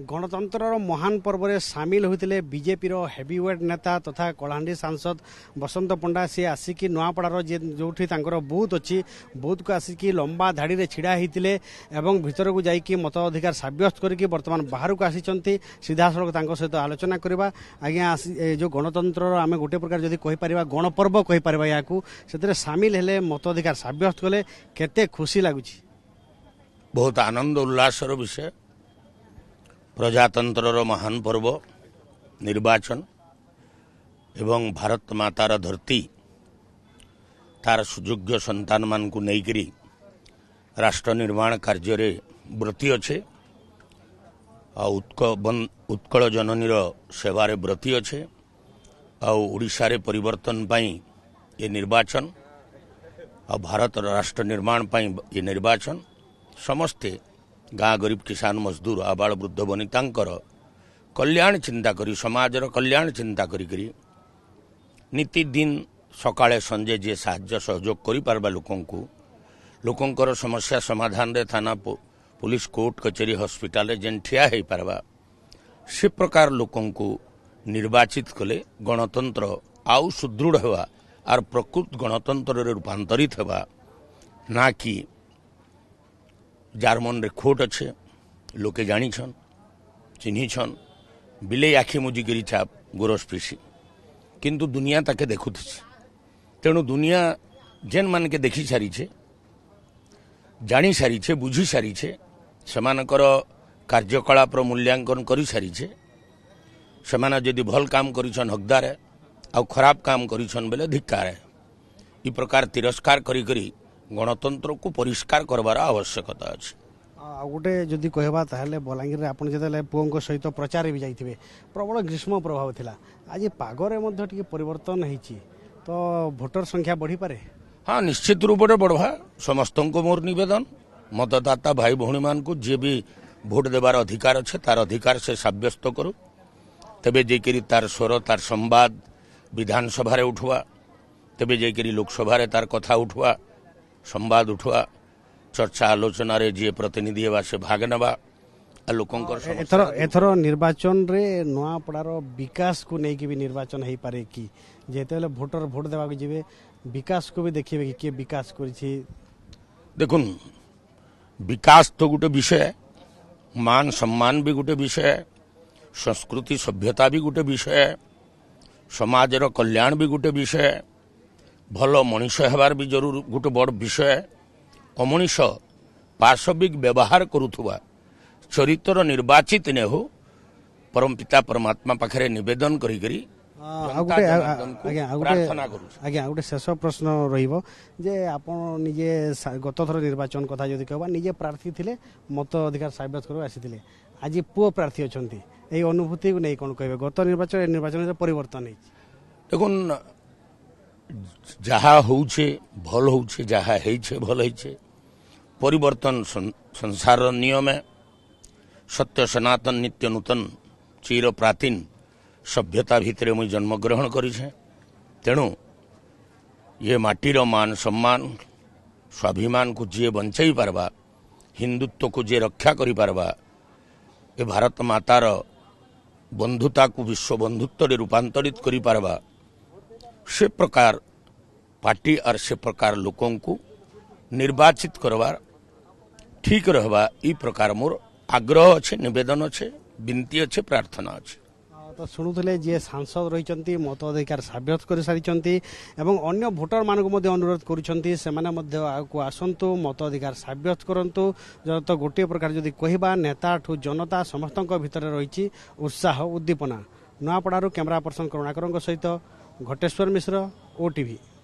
गणतंत्र महान पर्व सामिल होते बीजेपी हेवीवेट नेता तथा कलाहांडी सांसद बसंत पंडा सी आसिक नुआपड़ार जो बूथ अच्छी बूथ को आसिक लंबा धाड़ी छिड़ा होते भीतर को जाकि मताधिकार सब्यस्त करके बर्तमान बाहर को आसी सीधा सड़क सहित आलोचना करवा आज्ञा जो गणतंत्र आम गोटे प्रकार जदि कहीपर गणपर्व कहीपर या सामिल हेले मताधिकार सब्यस्त कले केते खुशी लगुच। बहुत आनंद उल्लासर विषय प्रजातंत्र महान पर्व निर्वाचन एवं भारत मातार धरती तार सुयोग्य संतान मान को लेकरी राष्ट्र निर्माण कार्य रे व्रती अच्छे उत्कल जननीर सेवारे व्रती अच्छे ओडिशा परिवर्तन पाई ये निर्वाचन आ भारत राष्ट्र निर्माण पाई ये निर्वाचन समस्ते गाँ गरीब किसान मजदूर आबाल वृद्ध वनितांकर कल्याण चिंता करी समाजर कल्याण चिंता करी नीति दिन सकाळे संजे जे साहाय्य सहयोग करि पारबा लोकंकर समस्या समाधान रे थाना पुलिस कोर्ट कचेरी हॉस्पिटल जेन ठिया है पारबा से प्रकार लोकंकु निर्वाचित कले गणतंत्र आउ सुदृढ़ हेवा आर प्रकृत गणतंत्र रे रूपांतरित हेवा ना कि जार मन रे खोट अच्छे लोके जानिछन चिन्हिछन बिले आखि मुजिगिरी छाप गोरस पीसी किंतु दुनिया ताके देखुथि तेणु दुनिया जेन मान के देखी सारीछे जानी सारीछे बुझी सारीछे सेमानकर कार्यकलाप मूल्यांकन करि सारीछे सेमाना जदि भल काम करिछन हकदार है आ खराब काम करिछन बेले धिक्कार है ई प्रकार तिरस्कार करी करी गणतंत्र को परिष्कार करवार आवश्यकता अच्छे। गोटे जदि कहबा ताहले बलांगीर आप पुओं सहित प्रचार भी जाइए प्रबल ग्रीष्म प्रभाव थिला आज पागरे मध्य टिके परिवर्तन होईची तो भोटर संख्या बढ़ी पारे। हाँ निश्चित रूप से बढ़वा समस्त को मोर निवेदन मतदाता भाई भौणी मान को जे भी भोट देवार अधिकार अच्छे तार अधिकार से सब्यस्त करू तेबे जेकरी तार स्वर तार संवाद विधानसभा रे उठवा तेबे जेकरी लोकसभा रे तार कथा उठवा संवाद उठवा चर्चा आलोचना रे जे प्रतिनिधि हेबा से भाग नेबा एथर निर्वाचन रे नुआपड़ार विकास को नहीं भी निर्वाचन हो पारे कि जेते भोटर भोट देवा जीवे विकास को भी देखिए कि किए विकास करिछि। देखुन विकास तो गोटे विषय मान सम्मान भी गोटे विषय संस्कृति सभ्यता भी गोटे विषय समाजर कल्याण भी गोटे विषय भल मनीष हेबार भी जरूर गोटे बड़ विषय अमनीष पाशविक व्यवहार करुथुवा चरित्र निर्वाचित ने हो परम पिता परमात्मा पाखरे निवेदन करी आज्ञा गोटे शेष प्रश्न रहिबो जे आपण निजे गत थर निर्वाचन कथा जदि कहबा निजे प्रार्थी थिले मत अधिकार सब्यस्त कर आसीथिले आज पुओ प्रार्थी अछंती एई अनुभूति को नै कोन कहबे गत निर्वाचन परिवर्तन है। देखुन जहा होउछे भल होउछे जहा हेइछे भल हेइछे परिवर्तन संसार नियम है सत्य सनातन नित्य नूतन चिर प्राचीन सभ्यता भितर मुझे जन्मग्रहण करिछे तेणु ये माटीर मान सम्मान स्वाभिमान को जे बंचाई पारबा हिंदुत्व को जे रक्षा करि पारबा ए भारत मातार बंधुता को विश्व बंधुत्व रे रूपांतरित करि पारबा से प्रकार पार्टी और से प्रकार लोकों को निर्वाचित करवार ठीक रहबा ई प्रकार मोर आग्रह अच्छे निवेदन अच्छे विनती अच्छे प्रार्थना अच्छे। तो शुणुले जे सांसद रही मताधिकार सब्यस्त कर सारी अन्य भोटर मान अनुरोध कर आसतु मताधिकार सब्यस्त करूँ जो तो गोटे प्रकार जदि कहबा नेता ठू जनता समस्त भितर रही उत्साह उद्दीपना। नुआपड़ारू कैमरा पर्सन करुणाकर सहित घटेश्वर मिश्र OTV।